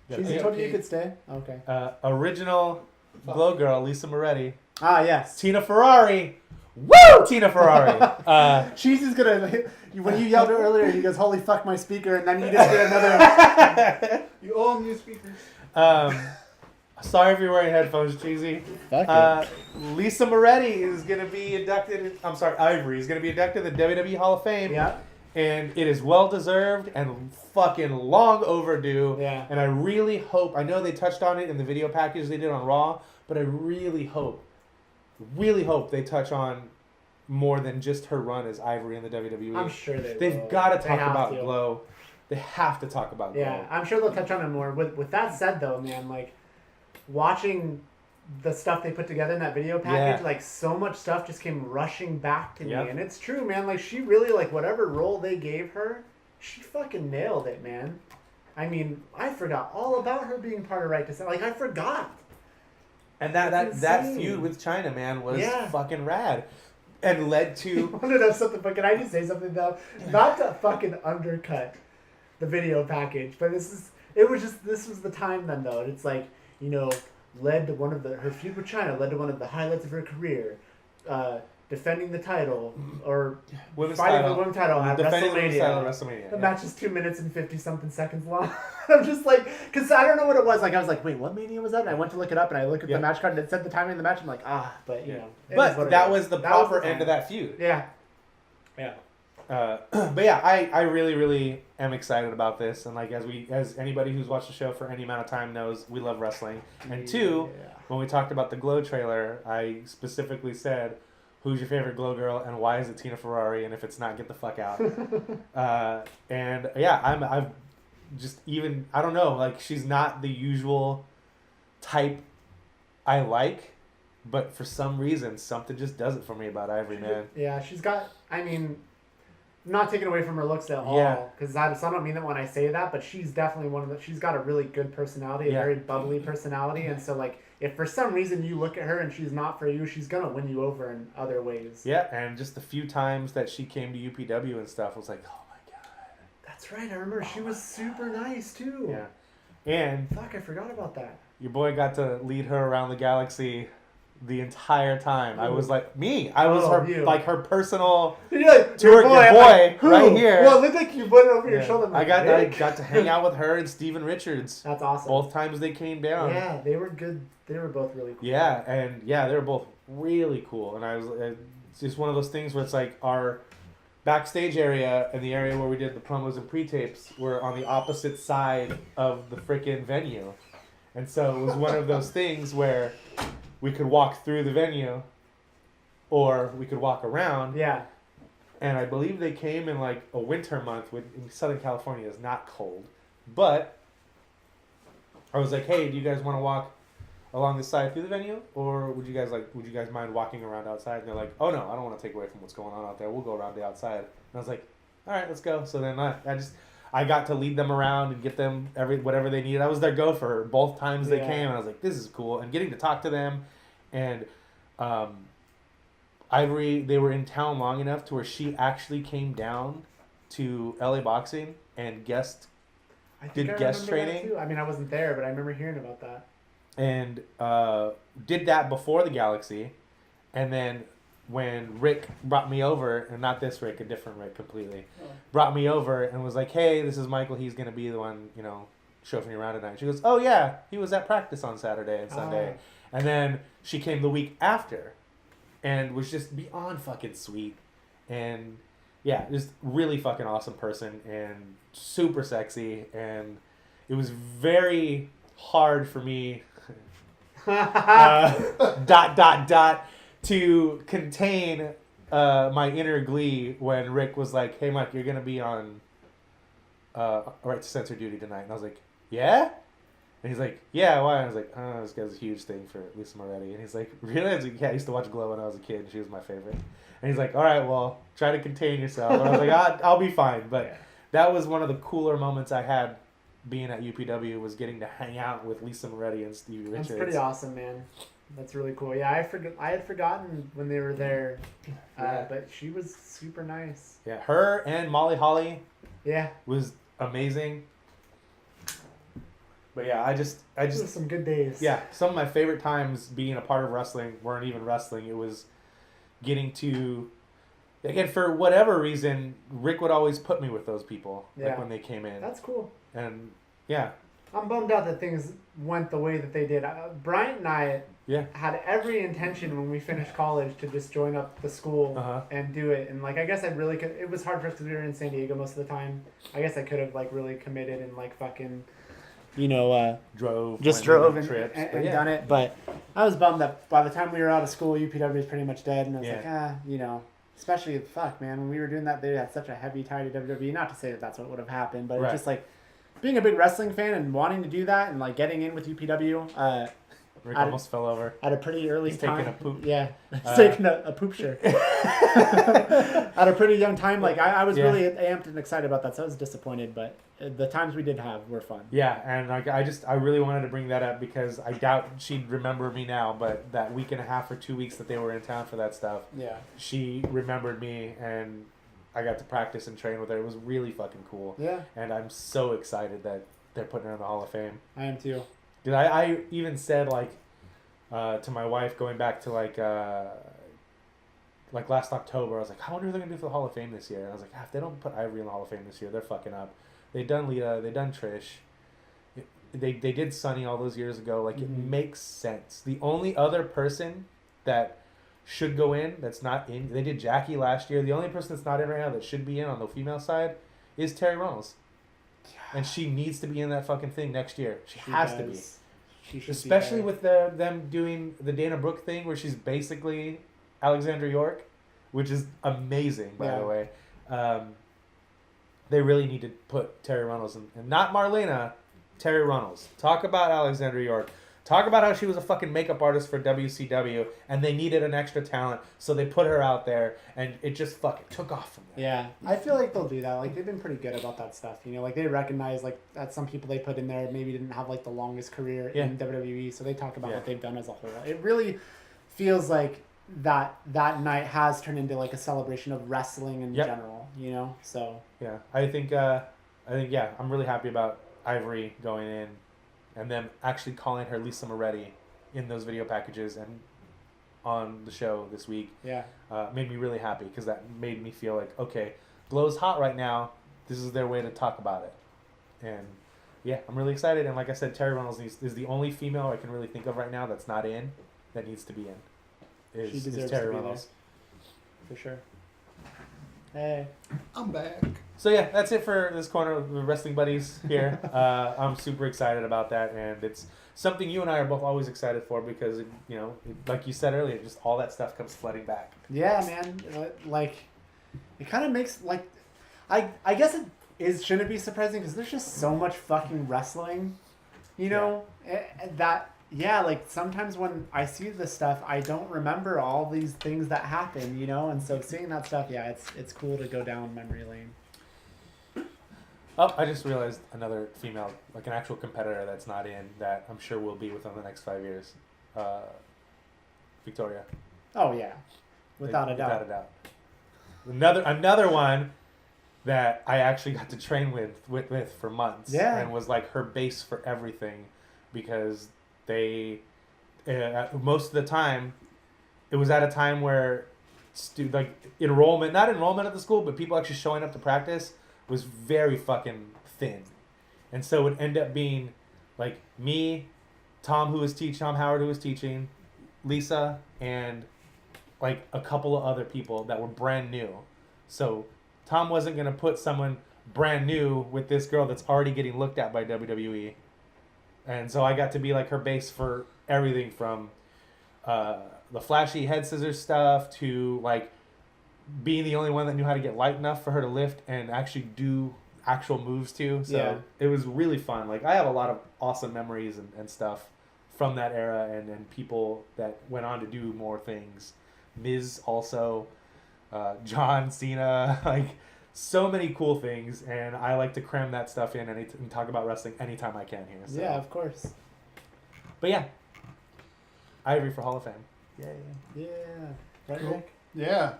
She told you you could stay? Okay. Original Glow Girl, Lisa Moretti. Ah, yes. Tina Ferrari. Woo! Tina Ferrari. She's just gonna... When you yelled earlier, he goes, holy fuck my speaker, and then you just get another... You own new speakers. Sorry if you're wearing headphones, Cheesy. Lisa Moretti is going to be inducted... Ivory is going to be inducted in the WWE Hall of Fame. Yeah. And it is well-deserved and fucking long overdue. Yeah. And I really hope... I know they touched on it in the video package they did on Raw, but I really hope they touch on more than just her run as Ivory in the WWE. I'm sure they will. They've got to talk about Glow. They have to talk about Glow. Yeah, I'm sure they'll touch on it more. With that said, though, man, like, watching the stuff they put together in that video package, like, so much stuff just came rushing back to me. And it's true, man. Like, she really, like, whatever role they gave her, she fucking nailed it, man. I mean, I forgot all about her being part of Right to Say. Like, I forgot. And that feud with China, man, was fucking rad. And led to... You want to know something, but can I just say something, though? Not to fucking undercut the video package, but this was the time then, though. It's like, you know, led to her feud with China led to one of the highlights of her career, defending the title, or fighting for the women's title at WrestleMania. The match is 2 minutes and 50-something seconds long. I'm just like, because I don't know what it was. Like, I was like, wait, what Mania was that? And I went to look it up, and I looked at the match card, and it said the timing of the match. I'm like, but, you know. But that was the proper end of that feud. Yeah. But yeah, I really, really am excited about this, and like as anybody who's watched the show for any amount of time knows, we love wrestling. And two, when we talked about the Glow trailer, I specifically said, "Who's your favorite Glow girl, and why is it Tina Ferrari? And if it's not, get the fuck out." And yeah, I've just I don't know, like, she's not the usual type I like. But for some reason, something just does it for me about Ivory, man. Yeah, she's got, I mean, not taking away from her looks at all. Because I don't mean that when I say that, but she's definitely she's got a really good personality, a very bubbly personality. And so, like, if for some reason you look at her and she's not for you, she's going to win you over in other ways. Yeah, and just the few times that she came to UPW and stuff, I was like, oh my God. That's right, I remember. She was super nice, too. Yeah. And... fuck, I forgot about that. Your boy got to lead her around the galaxy the entire time. I was like, I was her personal tour boy right here. Well, it looked like you put it over your shoulder. I got to hang out with her and Steven Richards. That's awesome. Both times they came down. Yeah, they were good. They were both really cool. Yeah, and they were both really cool. And it's just one of those things where it's like our backstage area and the area where we did the promos and pre-tapes were on the opposite side of the freaking venue. And so it was one of those things where we could walk through the venue, or we could walk around. Yeah. And I believe they came in like a winter month, when in Southern California is not cold. But I was like, hey, do you guys want to walk along this side through the venue, or would you guys mind walking around outside? And they're like, oh no, I don't want to take away from what's going on out there. We'll go around the outside. And I was like, all right, let's go. So then I got to lead them around and get them whatever they needed. I was their gopher both times they came, and I was like, this is cool. And getting to talk to them, and Ivory, they were in town long enough to where she actually came down to LA Boxing and did guest training. I mean, I wasn't there, but I remember hearing about that. And did that before the Galaxy, and then when Rick brought me over, and not this Rick, a different Rick completely, brought me over and was like, hey, this is Michael, he's going to be the one, chauffeuring me around tonight. She goes, oh yeah, he was at practice on Saturday and Sunday. And then she came the week after and was just beyond fucking sweet. And yeah, just really fucking awesome person and super sexy. And it was very hard for me, ... to contain my inner glee when Rick was like, hey, Mike, you're going to be on Right to Censor duty tonight. And I was like, yeah? And he's like, yeah, why? And I was like, oh, this guy's a huge thing for Lisa Moretti. And he's like, really? I was like, yeah, I used to watch Glow when I was a kid, and she was my favorite. And he's like, all right, well, try to contain yourself. And I was like, I'll be fine. But that was one of the cooler moments I had being at UPW, was getting to hang out with Lisa Moretti and Stevie Richards. That's pretty awesome, man. That's really cool. Yeah, I had forgotten when they were there, but she was super nice. Yeah, her and Molly Holly. Yeah, was amazing. But yeah, I Those just were some good days. yeah, some of my favorite times being a part of wrestling weren't even wrestling. It was getting to, again, for whatever reason, Rick would always put me with those people, like when they came in. That's cool. And yeah. I'm bummed out that things went the way that they did. Bryant and I had every intention when we finished college to just join up the school and do it. And like, I guess I really could. It was hard for us because we were in San Diego most of the time. I guess I could have like really committed and like fucking, drove and done it. But I was bummed that by the time we were out of school, UPW was pretty much dead. And I was like, especially man, when we were doing that, they had such a heavy tie to WWE. Not to say that that's what would have happened, but it's just like, being a big wrestling fan and wanting to do that and like getting in with UPW, Rick almost fell over at a pretty early time. Taking a poop. Yeah, taking a poop shirt at a pretty young time. Like I was really amped and excited about that, so I was disappointed. But the times we did have were fun. Yeah, and like I really wanted to bring that up because I doubt she'd remember me now. But that week and a half or 2 weeks that they were in town for that stuff, she remembered me and I got to practice and train with her. It was really fucking cool. Yeah. And I'm so excited that they're putting her in the Hall of Fame. I am too. Dude, I even said like to my wife going back to like last October, I was like, I wonder who they're gonna do for the Hall of Fame this year. And I was like, if they don't put Ivory in the Hall of Fame this year, they're fucking up. They done Lita, they done Trish. They did Sunny all those years ago. Like it makes sense. The only other person that should go in that's not in, they did Jackie last year. The only person that's not in right now that should be in on the female side is Terry Runnels. And she needs to be in that fucking thing next year. She has to be. Especially with them doing the Dana Brooke thing where she's basically Alexandra York, which is amazing, by the way. They really need to put Terry Runnels in. And not Marlena, Terry Runnels. Talk about Alexandra York. Talk about how she was a fucking makeup artist for WCW, and they needed an extra talent, so they put her out there, and it just fucking took off from there. Yeah, I feel like they'll do that. Like, they've been pretty good about that stuff. Like, they recognize, like, that some people they put in there maybe didn't have, like, the longest career in WWE, so they talk about what they've done as a whole. It really feels like that night has turned into, like, a celebration of wrestling in general, so... Yeah, I think, I'm really happy about Ivory going in. And them actually calling her Lisa Moretti in those video packages and on the show this week made me really happy because that made me feel like, okay, Glow's hot right now. This is their way to talk about it. And yeah, I'm really excited. And like I said, Terry Runnels is the only female I can really think of right now that's not in that needs to be in. She deserves Terry to be Runnels. There. For sure. Hey. I'm back. So yeah, that's it for this corner of the Wrestling Buddies here. I'm super excited about that, and it's something you and I are both always excited for because, like you said earlier, just all that stuff comes flooding back. Yeah, man. Like, it kind of makes, like, I guess shouldn't be surprising because there's just so much fucking wrestling, that... Yeah, like, sometimes when I see this stuff, I don't remember all these things that happen, And so seeing that stuff, it's cool to go down memory lane. Oh, I just realized another female, like an actual competitor that's not in, that I'm sure will be within the next 5 years. Victoria. Oh, yeah. Without a doubt. Another one that I actually got to train with for months. Yeah. And was like her base for everything because... They, most of the time, it was at a time where, not enrollment at the school, but people actually showing up to practice was very fucking thin. And so it would end up being like me, Tom Howard who was teaching, Lisa, and like a couple of other people that were brand new. So Tom wasn't going to put someone brand new with this girl that's already getting looked at by WWE. And so I got to be like her base for everything from the flashy head scissors stuff to like being the only one that knew how to get light enough for her to lift and actually do actual moves too. So it was really fun. Like I have a lot of awesome memories and stuff from that era and people that went on to do more things. Miz also, John Cena, like so many cool things, and I like to cram that stuff in and talk about wrestling anytime I can here. So. Yeah, of course. But yeah, Ivory for Hall of Fame. Yeah. Right, cool. Nick? Yeah.